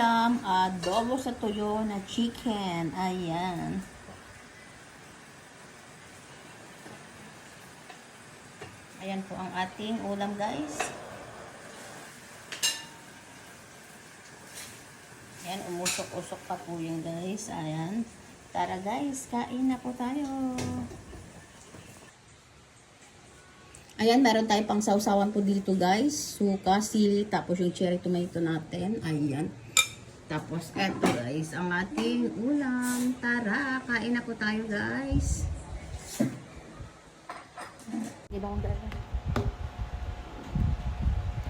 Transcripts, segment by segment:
ulam, adobo sa tuyo na chicken. Ayan. Ayan po ang ating ulam, guys. Ayan, umusok-usok pa po yung guys. Ayan. Tara guys, kain na po tayo. Ayan, meron tayo pang sausawan po dito guys. Suka, sili, tapos yung cherry tomato natin. Ayan. Tapos eto guys, ang ating ulam. Tara, kain na po tayo guys. Diba ang dala?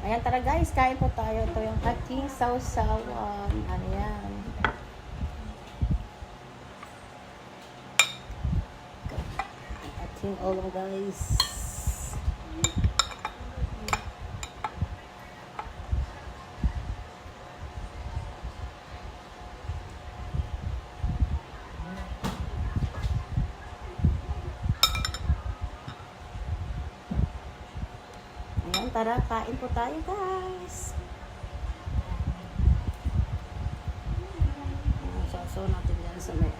Ayan, tara guys, kain po tayo. Ito yung ating sausawan. Ayan. Ating ulam guys. Ayan, tara, kain po tayo guys. Sausaw natin dyan sa may